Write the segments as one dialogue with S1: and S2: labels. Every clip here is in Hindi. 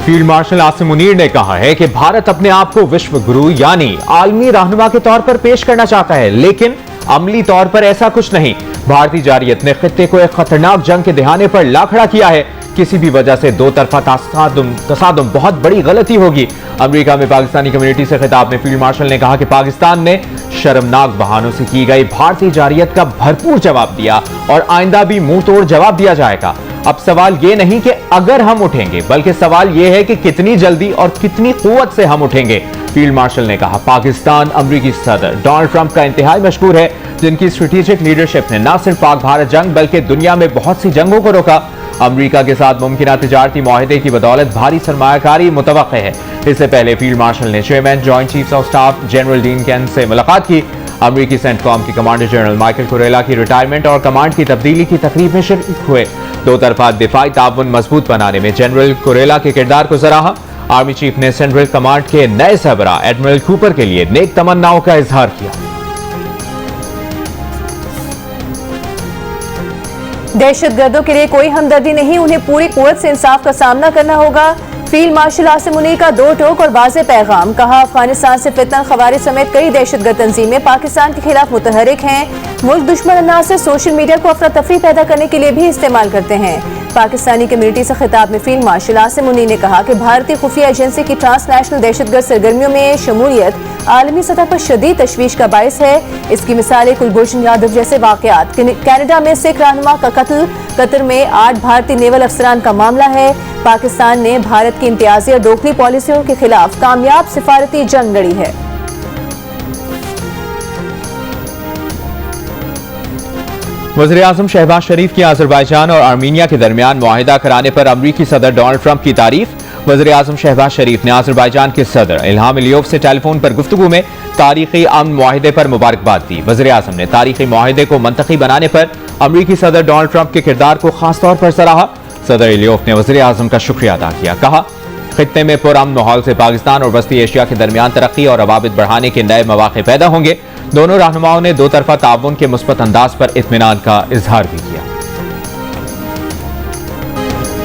S1: फील्ड मार्शल आसिम मुनीर ने कहा है कि भारत अपने आप को विश्व गुरु यानी आलमी रहनुमा के तौर पर पेश करना चाहता है, लेकिन अमली तौर पर ऐसा कुछ नहीं। भारतीय जारियत ने खित्ते को एक खतरनाक जंग के दहाने पर ला खड़ा किया है। किसी भी वजह से दो तरफा तसादुम बहुत बड़ी गलती होगी। अमेरिका में पाकिस्तानी कम्युनिटी से खिताब में फील्ड मार्शल ने कहा कि पाकिस्तान ने शर्मनाक बहानों से की गई भारतीय जारियत का भरपूर जवाब दिया और आइंदा भी मुंह तोड़ जवाब दिया जाएगा। अब सवाल यह नहीं कि अगर हम उठेंगे, बल्कि सवाल यह है कि कितनी जल्दी और कितनी कुव्वत से हम उठेंगे। फील्ड मार्शल ने कहा, पाकिस्तान अमेरिकी सदर डोनाल्ड ट्रंप का इंतहाई मशहूर है, जिनकी स्ट्रेटेजिक लीडरशिप ने न सिर्फ पाक भारत जंग बल्कि दुनिया में बहुत सी जंगों को रोका। अमेरिका के साथ मुमकिन तिजारती मुआहदे की बदौलत भारी सरमायाकारी मुतवक्के है। इससे पहले फील्ड मार्शल ने chairman joint chiefs of staff general dean can say मुलाकात की। अमेरिकी सेंटकॉम के कमांडर जनरल माइकल कुरेला की रिटायरमेंट और कमांड की तब्दीली की तकरीब में शरीक हुए। दो तरफा दिफाई ताउन मजबूत बनाने में जनरल कुरेला के किरदार को सराहा। आर्मी चीफ ने सेंट्रल कमांड के नए सरबराह एडमिरल कूपर के लिए नेक तमन्नाओं का इजहार किया।
S2: दहशतगर्दों के लिए कोई हमदर्दी नहीं, उन्हें पूरी कुव्वत से इंसाफ का सामना करना होगा। फील्ड मार्शल आसिम मुनीर का दो टोक और वाज़ेह पैगाम। कहा, अफगानिस्तान से फितन खवारिज समेत कई दहशतगर्द तंजीमें पाकिस्तान के खिलाफ मुतहरिक हैं। मुल्क दुश्मन अनासर सोशल मीडिया को अफरा तफरी पैदा करने के लिए भी इस्तेमाल करते हैं। पाकिस्तानी कम्युनिटी से खिताब में फील्ड मार्शल आसिम मुनीर ने कहा कि भारतीय खुफिया एजेंसी की ट्रांसनेशनल दहशतगर्द सरगर्मियों में शमूलियत आलमी सतह पर शदीद तशवीश का बायस है। इसकी मिसालें कुलभूषण यादव जैसे वाकयात, कनाडा में सिख रहनुमा का कत्ल, कतर में 8 भारतीय नेवल अफसरान का मामला है। पाकिस्तान ने भारत की इम्तियाजी और दोखली पॉलिसियों के खिलाफ कामयाब सिफारती जंग लड़ी है।
S1: वज़ीर-ए-आज़म शहबाज शरीफ की अज़रबैजान और आर्मीनिया के दरमियान मुआहिदा कराने पर अमरीकी सदर डोनाल्ड ट्रंप की तारीफ। वज़ीर-ए-आज़म शहबाज शरीफ ने अज़रबैजान के सदर इल्हाम अलियोव से टेलीफोन पर गुफ्तगू में तारीखी अमन मुआहिदे पर मुबारकबाद दी। वज़ीर-ए-आज़म ने तारीखी मुआहिदे को मंतकी बनाने पर अमरीकी सदर डोनाल्ड ट्रंप के किरदार को खास तौर पर सराहा। सदर अलियोव ने वज़ीर-ए-आज़म का शुक्रिया अदा किया। कहा, खित्ते में पुरअमन माहौल से पाकिस्तान और वस्ती एशिया के दरमियान तरक्की और रवाबित बढ़ाने के नए मौके पैदा होंगे। दोनों रहनुमाओं ने दो तरफा ताउन के मुस्बत अंदाज पर इत्मीनान का इजहार भी किया।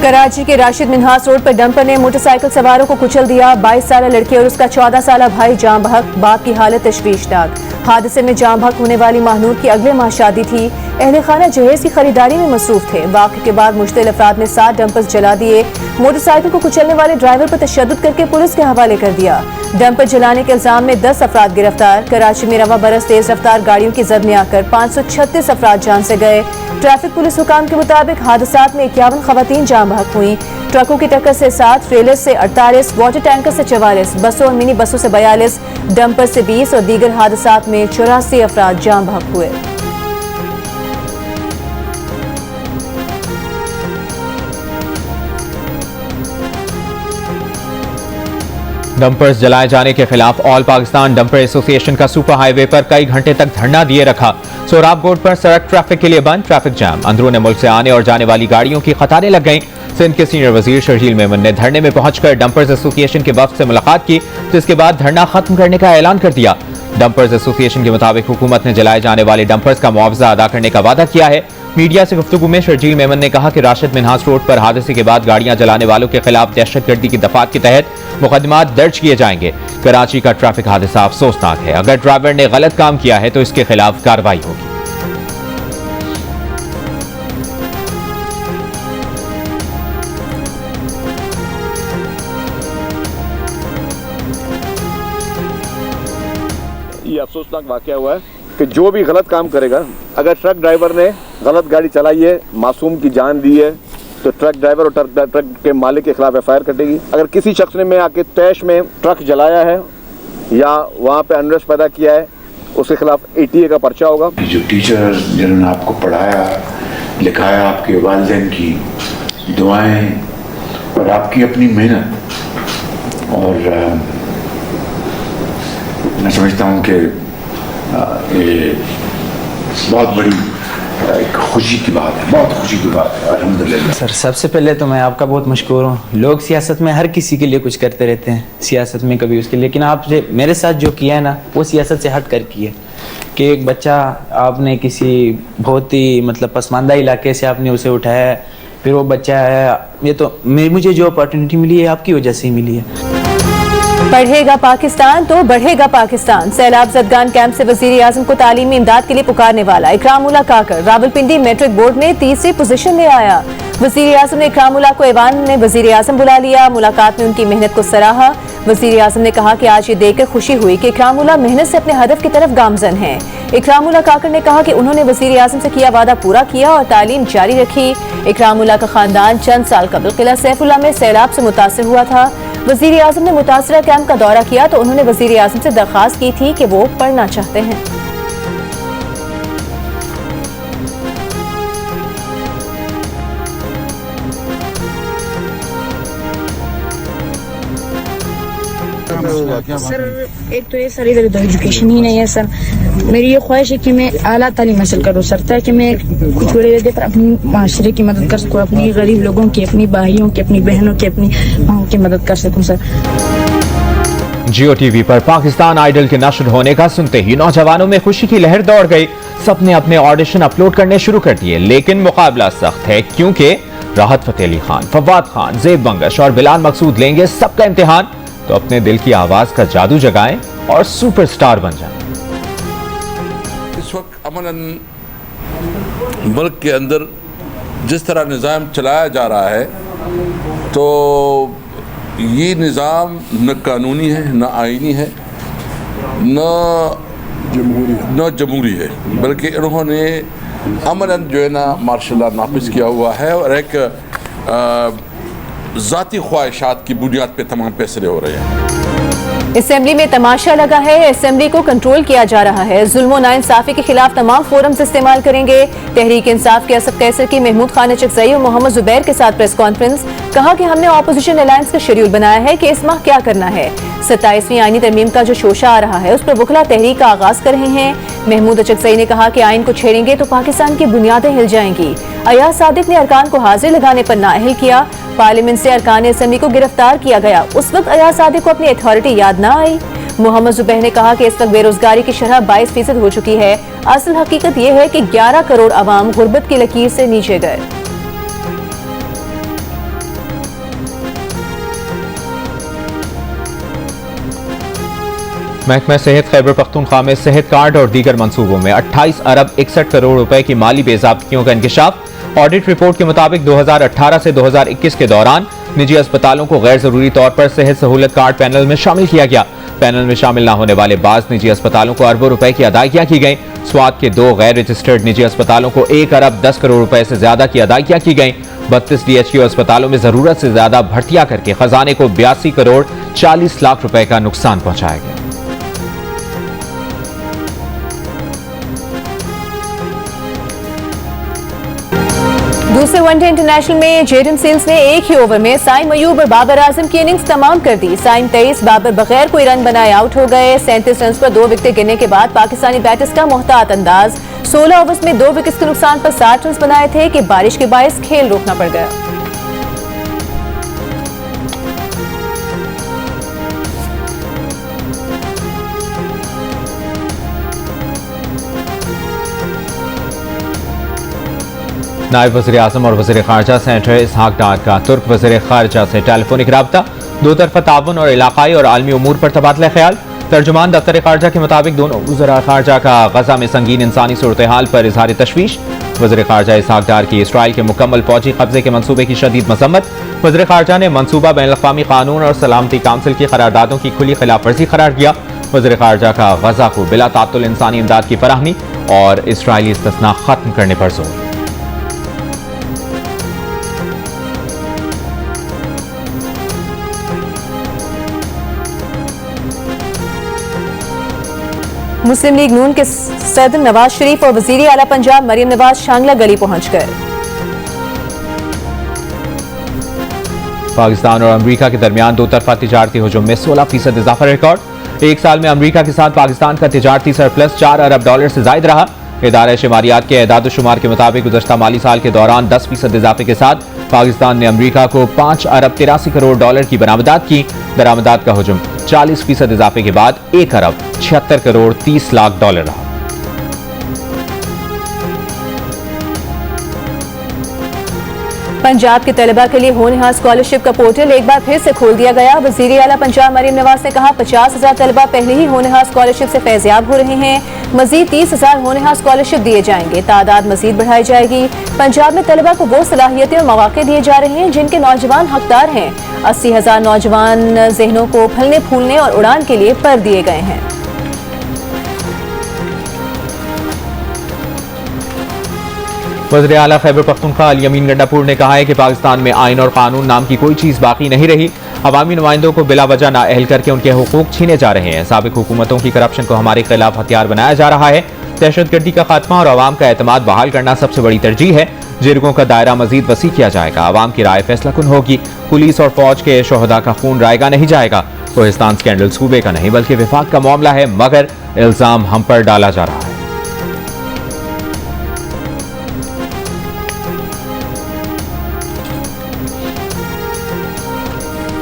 S2: कराची के राशिद मिन्हास रोड पर डंपर ने मोटरसाइकिल सवारों को कुचल दिया। 22 साल लड़की और उसका 14 साल भाई जाम बहक, बाप की हालत तशवीशनाक। हादसे में जाम बहक होने वाली महनूर की अगले माह शादी थी। अहले खाना जहेज की खरीदारी में मसरूफ थे। वाक़े के बाद मुश्तिल अफराद ने 7 डंपर्स जला दिए। मोटरसाइकिल को कुचलने वाले ड्राइवर पर तशद्दुद करके पुलिस के हवाले कर दिया। डंपर जलाने के इल्जाम में 10 अफराद गिरफ्तार। कराची में रवा बरस तेज रफ्तार गाड़ियों की जद में आकर 536 अफराद जान से गए। ट्रैफिक पुलिस हुकाम के मुताबिक हादसात में 51 खवातीन जाम बहक हुई। ट्रकों की टक्कर से 7, ट्रेलर से 48, वाटर टैंकर से 44, बसों और मिनी बसों से 42, डंपर से 20 और दीगर हादसात में 84 अफराद जाम बहक हुए।
S1: डंपर्स जलाए जाने के खिलाफ ऑल पाकिस्तान डंपर एसोसिएशन का सुपर हाईवे पर कई घंटे तक धरना दिए रखा। सोराब रोड पर सड़क ट्रैफिक के लिए बंद, ट्रैफिक जैम। अंदरून मुल्क से आने और जाने वाली गाड़ियों की कतारें लग गईं। सिंध के सीनियर वजीर शर्जील मेमन ने धरने में पहुंचकर डंपर्स एसोसिएशन के वफ्द से मुलाकात की, जिसके बाद धरना खत्म करने का ऐलान कर दिया। डंपर्स एसोसिएशन के मुताबिक हुकूमत ने जलाए जाने वाले डंपर्स का मुआवजा अदा करने का वादा किया है। मीडिया से गुफ्तगू में शर्जील मेमन ने कहा कि राशिद मिन्हास रोड पर हादसे के बाद गाड़ियां जलाने वालों के खिलाफ दहशतगर्दी की दफात के तहत मुकदमात दर्ज किए जाएंगे। कराची का ट्रैफिक हादसा अफसोसनाक है। अगर ड्राइवर ने गलत काम किया है तो इसके खिलाफ कार्रवाई होगी।
S3: ये अफसोसनाक वाकया हुआ है कि जो भी गलत काम करेगा, अगर ट्रक ड्राइवर ने गलत गाड़ी चलाई है, मासूम की जान दी है, तो ट्रक ड्राइवर और ट्रक के मालिक के खिलाफ एफआईआर कटेगी। अगर किसी शख्स ने में आके तैश में ट्रक जलाया है या वहाँ पे अनरेस्ट पैदा किया है, उसके खिलाफ एटीए का पर्चा होगा।
S4: जो टीचर जिन्होंने आपको पढ़ाया लिखाया, आपके वालिदैन की दुआएं और आपकी अपनी मेहनत, और मैं समझता हूँ कि ये बहुत बड़ी एक खुशी की बात है, बहुत खुशी की बात है, अल्हम्दुलिल्लाह।
S5: सर, सबसे पहले तो मैं आपका बहुत मशकूर हूँ। लोग सियासत में हर किसी के लिए कुछ करते रहते हैं, सियासत में कभी उसके, लेकिन आपने मेरे साथ जो किया है ना, वो सियासत से हट कर किया कि एक बच्चा आपने किसी बहुत ही मतलब पसमानदा इलाके से आपने उसे उठाया, फिर वो बच्चा है, ये तो मुझे जो अपॉर्चुनिटी मिली है आपकी वजह से ही मिली है।
S2: बढ़ेगा पाकिस्तान तो बढ़ेगा पाकिस्तान। सैलाब जदगान कैंप से वजीर आजम को तालीमी इमदाद के लिए पुकारने वाला इकरामुल्लाह काकर रावलपिंडी मैट्रिक बोर्ड में तीसरी पोजीशन में आया। वजीर आजम ने इकरामुल्लाह को ऐवान में वजीर आजम बुला लिया। मुलाकात में उनकी मेहनत को सराहा। वजीर आजम ने कहा कि आज ये देखकर खुशी हुई कि इकरामुल्लाह मेहनत से अपने हदफ की तरफ गामजन हैं। इकरामुल्लाह काकर ने कहा कि उन्होंने वजीर आजम से किया वादा पूरा किया और तालीम जारी रखी। इकरामुल्लाह का खानदान चंद साल कबल किला सैफुल्लाह में सैलाब से मुतासिर हुआ था। वजीर आजम ने मुतासरा कैंप का दौरा किया तो उन्होंने वजीर आजम से दरख्वास्त की थी कि वो पढ़ना चाहते हैं।
S6: सर एक तो ये सर इधर उधर एजुकेशन ही नहीं है सर। मेरी ये ख्वाहिश है कि मैं आला तालीम हासिल करूँ सर, ताकि मैं कुछ बड़े रहते पर अपनी माशरे की मदद कर सकूँ, अपनी गरीब लोगों की, अपनी भाइयों की, अपनी बहनों की, अपनी माओं की मदद कर सकूँ सर।
S1: जियो टीवी पर पाकिस्तान आइडल के नश्र होने का सुनते ही नौजवानों में खुशी की लहर दौड़ गई। सबने अपने ऑडिशन अपलोड करने शुरू कर दिए, लेकिन मुकाबला सख्त है क्योंकि राहत फतेह अली खान, फवाद खान, ज़ेब बंगश और बिलाल मकसूद लेंगे सबका इम्तिहान। तो अपने दिल की आवाज का जादू जगाएं और सुपरस्टार बन जाएं।
S7: इस वक्त अमन मुल्क के अंदर जिस तरह निज़ाम चलाया जा रहा है, तो ये निज़ाम न कानूनी है, न आइनी है, न जमहूरी है, बल्कि इन्होंने अमन जो है ना मार्शल लॉ नाफिज किया हुआ है और एक ज़ाती ख्वाहिशात की बुनियाद पे तमाम फैसले हो रहे हैं।
S2: असेंबली में तमाशा लगा है। असेंबली को कंट्रोल किया जा रहा है। जुल्म और नाइंसाफी के खिलाफ तमाम फोरम्स इस्तेमाल करेंगे। तहरीक इंसाफ के असद कैसर की महमूद खान अचकज़ई और मोहम्मद जुबैर के साथ प्रेस कॉन्फ्रेंस। कहा कि हमने ऑपोजिशन अलायंस का शेड्यूल बनाया है कि इस माह क्या करना है। 27वीं आईनी तरमीम का जो शोशा आ रहा है उस पर वकला तहरीक का आगाज कर रहे हैं। महमूद अचकज़ई ने कहा कि आइन को छेड़ेंगे तो पाकिस्तान की बुनियादें हिल जाएंगी। अयाज सादिक ने अरकान को हाजिर लगाने पर नाअहल किया। पार्लियामेंट से अरकान असेंबली को गिरफ्तार किया गया, उस वक्त अयाज सादिक को अपनी अथॉरिटी याद न आई। मोहम्मद जुबैर ने कहा कि इस वक्त बेरोजगारी की शरह 22% हो चुकी है। असल हकीकत यह है कि 11 करोड़ अवाम गुर्बत की लकीर से नीचे गए।
S1: महकमा सेहत खैबर पख्तूनख्वा में सेहत कार्ड और दीगर मंसूबों में 28 अरब 61 करोड़ रुपए की माली बेज़ाब्तियों का इंकशाफ। ऑडिट रिपोर्ट के मुताबिक 2018 से 2021 के दौरान निजी अस्पतालों को गैर जरूरी तौर पर सेहत सहूलत कार्ड पैनल में शामिल किया गया। पैनल में शामिल न होने वाले बाज़ निजी अस्पतालों को अरबों रुपए की अदायगियां की गई। स्वात के 2 गैर रजिस्टर्ड निजी अस्पतालों को 1 अरब 10 करोड़ रुपए से ज्यादा की अदायगियां की गई। 32 DHQ अस्पतालों में जरूरत से ज्यादा भर्तियां करके खजाने को 82 करोड़ 40 लाख रुपए का नुकसान पहुंचाया गया।
S2: दूसरे वनडे इंटरनेशनल में जेडन सिल्स ने एक ही ओवर में साइम मयूब और बाबर आजम की इनिंग्स तमाम कर दी। साइम 23, बाबर बगैर कोई रन बनाए आउट हो गए। 37 रन पर 2 विकेट गिरने के बाद पाकिस्तानी बैटर्स का मोहतात अंदाज। 16 ओवर्स में 2 विकेट के नुकसान पर 60 रन बनाए थे कि बारिश के बायस खेल रोकना पड़ गया।
S1: नायब वज़ीर आज़म और वज़ीर ख़ारजा सेनेटर इसहाक डार का तुर्क वज़ीर ख़ारजा से टेलीफोनिक राब्ता। दो तरफ़ा ताउन और इलाक़ाई और आलमी उमूर पर तबादला ख्याल। तर्जुमान दफ्तर ख़ारजा के मुताबिक दोनों वज़ीर ख़ारजा का गज़ा में संगीन इंसानी सूरत हाल पर इज़हार तशवीश। वज़ीर ख़ारजा इसहाक डार की इसराइल के मुकम्मल फौजी कब्जे के मनसूबे की शदीद मज़म्मत। वज़ीर ख़ारजा ने मनसूबा बैनुल-अक़वामी कानून और सलामती काउंसिल की करारदादों की खुली खिलाफ वर्जी करार दिया। वज़ीर ख़ारजा का गज़ा को बिला तात्तुल इंसानी इमदाद की फराहमी और इसराइली इस्तिस्ना खत्म करने पर जोर।
S2: मुस्लिम लीग नून के सदर नवाज शरीफ और वजीर आला पंजाब मरियम नवाज शांगला गली पहुंच गए।
S1: पाकिस्तान और अमेरिका के दरमियान दो तरफा तिजारती हुजूम में 16% इजाफा रिकॉर्ड। एक साल में अमेरिका के साथ पाकिस्तान का तिजारती सरप्लस 4 अरब डॉलर से जायद रहा। इदारा शुमारियात के एदाद-ओ-शुमार के मुताबिक गुज़श्ता माली साल के दौरान 10% इजाफे के साथ पाकिस्तान ने अमेरिका को 5 अरब 83 करोड़ डॉलर की बरामदात की। बरामदात का हुजूम 40% इजाफे के बाद 1 अरब 76 करोड़ 30 लाख डॉलर रहा।
S2: पंजाब के तलबा के लिए होनहार स्कॉलरशिप का पोर्टल एक बार फिर से खोल दिया गया। वजीर आला पंजाब मरीम नवाज ने कहा 50,000 तलबा पहले ही होनहार स्कॉलरशिप से फैज़याब हो रहे हैं। मजीद 30,000 होनहार स्कॉलरशिप दिए जाएंगे। तादाद मजीद बढ़ाई जाएगी। पंजाब में तलबा को वो सलाहियतें और मौके दिए जा रहे हैं जिनके नौजवान हकदार हैं। 80,000 नौजवान जहनों को फलने फूलने और उड़ान के लिए पर दिए गए हैं।
S1: वज़ीर आला खैबर पख्तूनख्वा अली अमीन गंडापुर ने कहा है कि पाकिस्तान में आइन और कानून नाम की कोई चीज़ बाकी नहीं रही। अवामी नुमाइंदों को बिला वजह नाअहल करके उनके हुकूक छीने जा रहे हैं। साबिक हुकूमतों की करप्शन को हमारे खिलाफ हथियार बनाया जा रहा है। दहशतगर्दी का खात्मा और अवाम का एतमाद बहाल करना सबसे बड़ी तरजीह है। जिरगों का दायरा मजीद वसी किया जाएगा। अवाम की राय फैसला कुन होगी। पुलिस और फौज के शोहदा का खून रायगा नहीं जाएगा। कोहिस्तान स्कैंडल सूबे का नहीं बल्कि विफाक का मामला है, मगर इल्जाम हम पर डाला जा रहा है।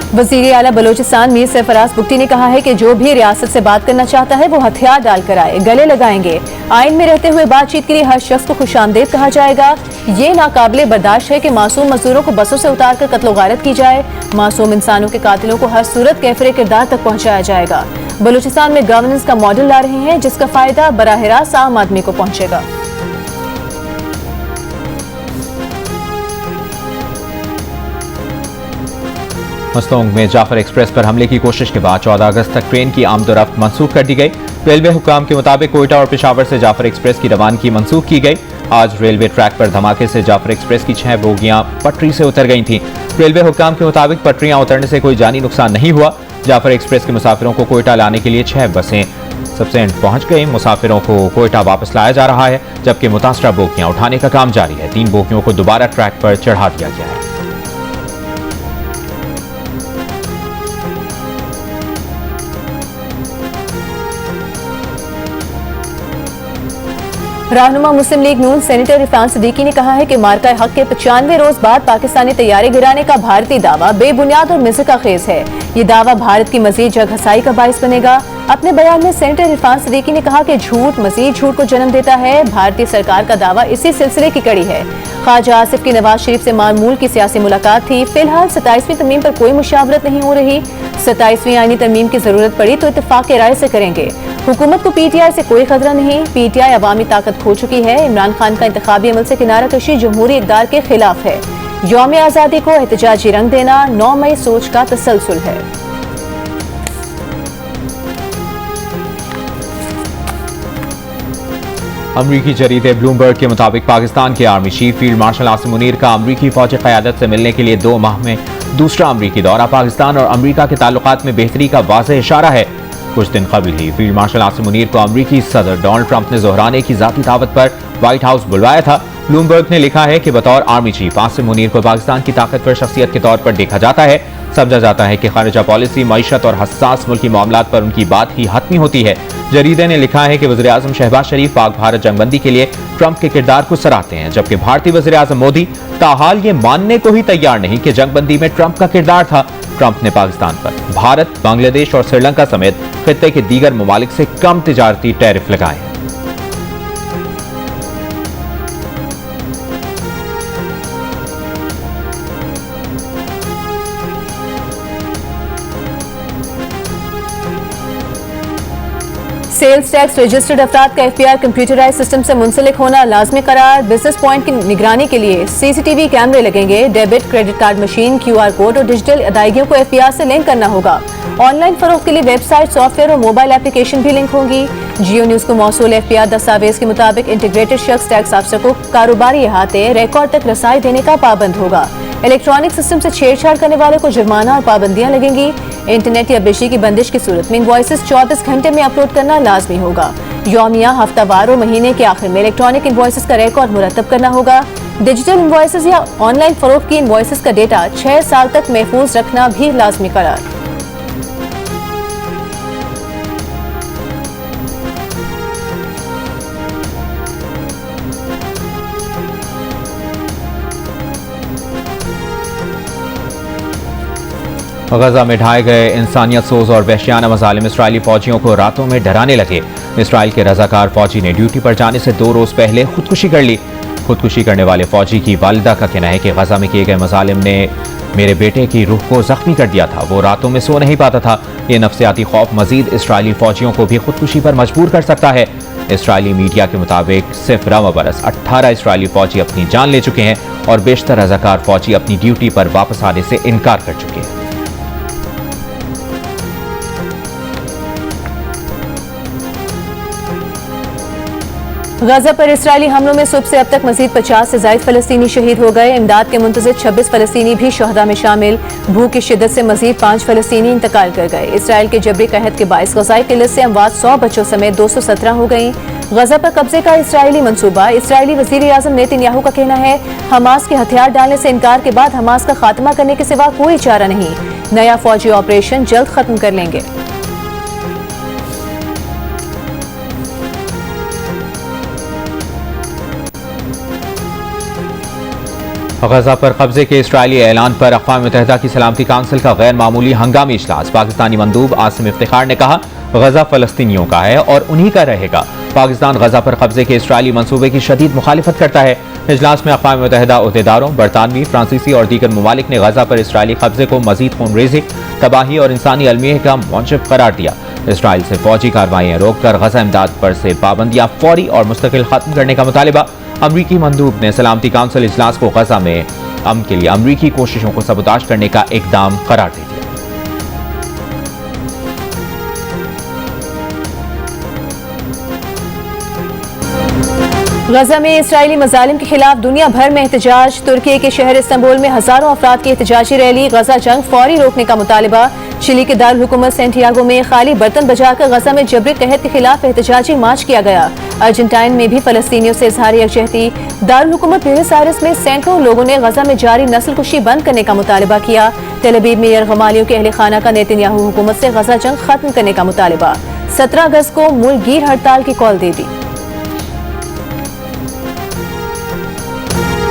S2: वज़ीर आला बलोचिस्तान मीर सरफराज बुगटी ने कहा है कि जो भी रियासत से बात करना चाहता है वो हथियार डालकर आए, गले लगाएंगे। आइन में रहते हुए बातचीत के लिए हर शख्स को खुशामदेद कहा जाएगा। ये नाकाबिले बर्दाश्त है कि मासूम मजदूरों को बसों से उतार कर कत्ल गारत की जाए। मासूम इंसानों के कातिलों को हर सूरत कैफरे किरदार तक पहुंचाया जाएगा। बलोचिस्तान में गवर्नेंस का मॉडल ला रहे हैं जिसका फायदा बराह रास्त आम आदमी को पहुंचेगा।
S1: मस्तोंग में जाफर एक्सप्रेस पर हमले की कोशिश के बाद 14 अगस्त तक ट्रेन की आमदोरफ्त मनसूख कर दी गई। रेलवे हुक्काम के मुताबिक कोयटा और पेशावर से जाफर एक्सप्रेस की रवानगी मनसूख की गई। आज रेलवे ट्रैक पर धमाके से जाफर एक्सप्रेस की 6 बोगियां पटरी से उतर गई थीं। रेलवे हुक्काम के मुताबिक पटरियां उतरने से कोई जानी नुकसान नहीं हुआ। जाफर एक्सप्रेस के मुसाफिरों को कोयटा लाने के लिए 6 बसें सबसेंट पहुंच गई। मुसाफिरों को कोयटा वापस लाया जा रहा है, जबकि मुतासरा बोगियां उठाने का काम जारी है। 3 बोगियों को दोबारा ट्रैक पर चढ़ा दिया गया है।
S2: रहनुमा मुस्लिम लीग नून सेनेटर इरफान सिद्दीकी ने कहा है कि मार्का हक के 95 रोज बाद पाकिस्तानी तैयारे गिराने का भारतीय दावा बेबुनियाद और मिज़्क़ाख़ेज़ है। ये दावा भारत की मजीद जगहसाई का बाइस बनेगा। अपने बयान में सेनेटर इरफान सिद्दीकी ने कहा कि झूठ मजीद झूठ को जन्म देता है। भारतीय सरकार का दावा इसी सिलसिले की कड़ी है। ख्वाजा आसिफ की नवाज शरीफ से मामूल की सियासी मुलाकात थी। फिलहाल 27वीं तरमीम पर कोई मुशावरत नहीं हो रही। 27वीं आईनी तरमीम की जरूरत पड़ी तो इत्तेफाक राय से करेंगे। हुकूमत को पीटीआई से कोई खतरा नहीं। पीटीआई अवामी ताकत खो चुकी है। इमरान खान का इंतखाबी अमल से किनारा कशी जमहूरी इक़दार के खिलाफ है। यौम आज़ादी को एहतजाजी रंग देना 9 मई सोच का तसलसल है।
S1: अमरीकी जरीदे ब्लूमबर्ग के मुताबिक पाकिस्तान के army chief field marshal Asim Munir का अमरीकी फौजी क़यादत से मिलने के लिए 2 माह में दूसरा अमरीकी दौरा पाकिस्तान और अमरीका के ताल्लुकात में बेहतरी का वाज़ेह इशारा है। कुछ दिन कबल ही फील्ड मार्शल आसिम मुनीर को अमरीकी सदर डोनाल्ड ट्रंप ने जोहराने की जाती दावत पर व्हाइट हाउस बुलवाया था। ब्लूमबर्ग ने लिखा है कि बतौर आर्मी चीफ आसिम मुनीर को पाकिस्तान की ताकतवर शख्सियत के तौर पर देखा जाता है। समझा जाता है कि खारिजा पॉलिसी, मईशत और हसास मुल्की मामलात पर उनकी बात ही हतमी होती है। जरीदे ने लिखा है कि वज़ीर आज़म शहबाज शरीफ पाक भारत जंगबंदी के लिए ट्रंप के किरदार को सराहते हैं, जबकि भारतीय वज़ीर आज़म मोदी ताहाल ये मानने को ही तैयार नहीं कि जंगबंदी में ट्रंप का किरदार था। ट्रंप ने पाकिस्तान पर भारत, बांग्लादेश और श्रीलंका समेत खित्ते के दीगर ममालिक से कम तिजारती टैरिफ लगाए हैं।
S2: सेल्स टैक्स रजिस्टर्ड अफराद का एफपीआर कंप्यूटराइज सिस्टम से मुंसलिक होना लाजमी करार। बिजनेस पॉइंट की निगरानी के लिए सीसीटीवी कैमरे लगेंगे। Debit, credit card machine, QR code और डिजिटल अदायगियों को एफपीआर से लिंक करना होगा। ऑनलाइन फरोख्त के लिए वेबसाइट, सॉफ्टवेयर और मोबाइल एप्लीकेशन भी लिंक होंगी। जियो न्यूज को मौसूल एफपीआर दस्तावेज के मुताबिक इंटीग्रेटेड शख्स टैक्स अफसर को कारोबारी अहाते रिकॉर्ड तक रसाई देने का पाबंद होगा। इलेक्ट्रॉनिक सिस्टम से छेड़छाड़ करने वालों को जुर्माना और पाबंदियां लगेंगी। इंटरनेट या बिजली की बंदिश की सूरत में इनवॉइसेस 24 घंटे में अपलोड करना लाजमी होगा। यौमिया, हफ्तावार और महीने के आखिर में इलेक्ट्रॉनिक इनवॉइसेस का रिकॉर्ड मुरतब करना होगा। डिजिटल इनवॉइसेस या ऑनलाइन फरोख्त की इनवॉइसेस का डेटा 6 साल तक महफूज रखना भी लाजमी करार।
S1: गजा में ढाए गए इंसानियत सोज और वहशियाना मज़ालिम इसराइली फौजियों को रातों में डराने लगे। इसराइल के रजाकार फौजी ने ड्यूटी पर जाने से 2 रोज पहले खुदकुशी कर ली। खुदकुशी करने वाले फौजी की वालिदा का कहना है कि गजा में किए गए मजालिम ने मेरे बेटे की रूह को जख्मी कर दिया था। वो रातों में सो नहीं पाता था। ये नफ्सियाती खौफ मजीद इसराइली फौजियों को भी खुदकुशी पर मजबूर कर सकता है। इसराइली मीडिया के मुताबिक सिर्फ रवा बरस 18 इसराइली फौजी अपनी जान ले चुके हैं और बेशतर रजाकार फौजी अपनी ड्यूटी पर वापस आने से इनकार कर चुके हैं।
S2: गजा पर इसराइली हमलों में सुबह से अब तक मजीद 50 से ज्यादा फलस्तीनी शहीद हो गए। इमदाद के मुंतज़िर 26 फलस्तीनी भी शहदा में शामिल। भूख की शिद्दत से मजीद 5 फलस्तीनी इंतकाल कर गए। इसराइल के जबरी कहत के बायस गजाई किल्लत से अमवात 100 बच्चों समेत 217 हो गई। गजा पर कब्जे का इसराइली मंसूबा। इसराइली वजीर आजम नेतन्याहू का कहना है हमास के हथियार डालने से इनकार के बाद हमास का खात्मा करने के सिवा कोई चारा नहीं। नया फौजी ऑपरेशन जल्द खत्म कर लेंगे।
S1: गजा पर कब्जे के इसराइली ऐलान पर अक़वाम मुत्तहिदा की सलामती काउंसिल का गैर मामूली हंगामी इजलास। पाकिस्तानी मंदूब आसिम इफ्तिखार ने कहा गजा फलस्तीनियों का है और उन्हीं का रहेगा। पाकिस्तान गजा पर कब्जे के इसराइली मंसूबे की शदीद मुखालिफत करता है। इजलास में अक़वाम मुत्तहिदा ओहदेदारों, बरतानवी, फ्रांसीसी और दीगर ममालिक ने गजा पर इसराइली कब्जे को मजीद खूनरेज़ी, तबाही और इंसानी अलमियत का मौजब करार दिया। इसराइल से फौजी कार्रवाइयाँ रोककर गजा इमदाद पर से पाबंदियाँ फौरी और मुस्तकिल खत्म करने का मुतालिबा। अमरीकी मंदूब ने सलामती काउंसिल इजलास को गजा में अमन के लिए अमरीकी कोशिशों को सबूताज करने का इकदाम करार दे दिया।
S2: गजा में इसराइली मजालिम के खिलाफ दुनिया भर में एहतजाज। तुर्की के शहर इस्तांबुल में हजारों अफराद की एहतजाजी रैली। गजा जंग फौरी रोकने का मुतालिबा। चिली के दारुल हुकूमत सेंटियागो में खाली बर्तन बजाकर गजा में जबरी कहत के खिलाफ एहतजाजी मार्च किया गया। अर्जेंटाइन में भी फलस्तीनियों से इजहार यकजहती। दारुल हुकूमत ब्यूनस आयर्स में सैकड़ों लोगों ने गजा में जारी नस्लकुशी बंद करने का मुतालिबा किया। तेल अवीव में यरगमालियों के अहले खाना का नेतन्याहू हुकूमत से गजा जंग खत्म करने का मुतालिबा। 17 अगस्त को मुल्क गिर हड़ताल की कॉल दे दी।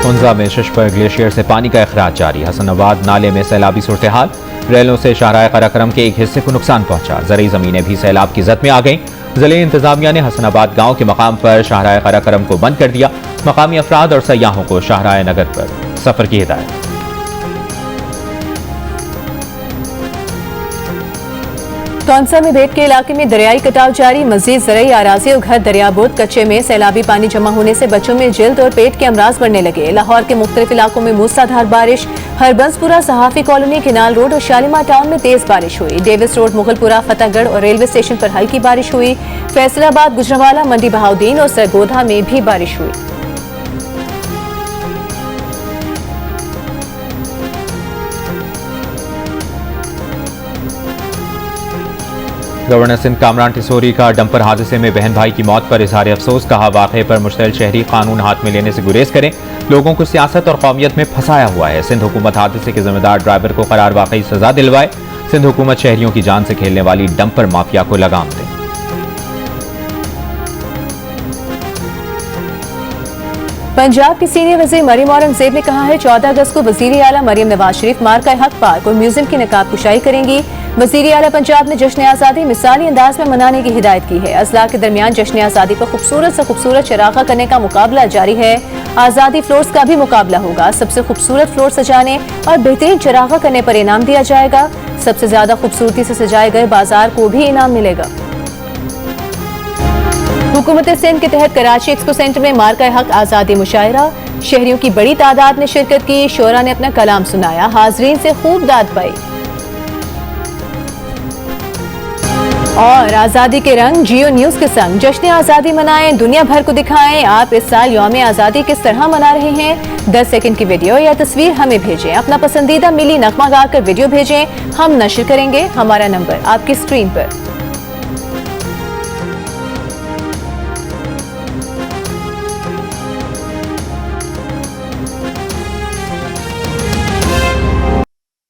S1: हुंजा में शशपर ग्लेशियर से पानी का अखराज जारी। हसनाबाद नाले में सैलाबी सूरत हाल। रेलों से शाहराह कराक्रम के एक हिस्से को नुकसान पहुंचा। ज़रई ज़मीनें भी सैलाब की जद में आ गईं। ज़िले इंतजामिया ने हसनाबाद गांव के मकाम पर शाहराह कराक्रम को बंद कर दिया। मकामी अफराद और सयाहों को शाहराह नगर पर सफर की हिदायत।
S2: कौंसा में भेट के इलाके में दरियाई कटाव जारी। मजीद ज़रई आराजी और घर दरियाबोद कच्चे में सैलाबी पानी जमा होने से बच्चों में जल्द और पेट के अमराज बढ़ने लगे। लाहौर के मुख्तलिफ इलाकों में मूसलाधार बारिश। हरबंसपुरा, सहाफी कॉलोनी, किनाल रोड और शालीमार टाउन में तेज बारिश हुई। डेविस रोड, मुगलपुरा, फतेहगढ़ और रेलवे स्टेशन पर हल्की बारिश हुई। फैसलाबाद, गुजरांवाला, मंडी बहाउद्दीन और सरगोधा में भी बारिश हुई।
S1: गवर्नर सिंध कामरान टिसोरी का डंपर हादसे में बहन भाई की मौत पर इजहार अफसोस। कहा वाक़े पर मुश्तइल शहरी कानून हाथ में लेने से गुरेज करें। लोगों को सियासत और कौमियत में फंसाया हुआ है। सिंध हुकूमत हादसे के जिम्मेदार ड्राइवर को करार वाकई सजा दिलवाए। सिंध हुकूमत शहरियों की जान से खेलने वाली डंपर माफिया को लगाम दे।
S2: पंजाब की सीनियर वज़ीर मरियम औरंगजेब ने कहा है 14 अगस्त को वज़ीर आला मरियम नवाज शरीफ मार्का हक पार्क और म्यूजियम की नकाब कुशाई करेंगी। वज़ीर आला पंजाब ने जश्न आज़ादी मिसाली अंदाज में मनाने की हिदायत की है। अजला के दरमियान जश्न आज़ादी पर खूबसूरत से खूबसूरत चरागा करने का मुकाबला जारी है। आज़ादी फ्लोर्स का भी मुकाबला होगा। सबसे खूबसूरत फ्लोर सजाने और बेहतरीन चरागा करने पर इनाम दिया जाएगा। सबसे ज्यादा खूबसूरती से सजाए गए बाजार को भी इनाम मिलेगा। हुकूमत सिंध के तहत कराची एक्सपो सेंटर में मार्का हक आज़ादी मुशायरा। शहरियों की बड़ी तादाद ने शिरकत की। शोरा ने अपना कलाम सुनाया। हाजरीन से खूब दाद पाई। और आज़ादी के रंग जियो न्यूज के संग जश्न आज़ादी मनाएं, दुनिया भर को दिखाएं आप इस साल यौम आज़ादी किस तरह मना रहे हैं। 10 सेकंड की वीडियो या तस्वीर हमें भेजें। अपना पसंदीदा मिली नगमा गाकर वीडियो भेजें। हम नशर करेंगे। हमारा नंबर आपकी स्क्रीन पर।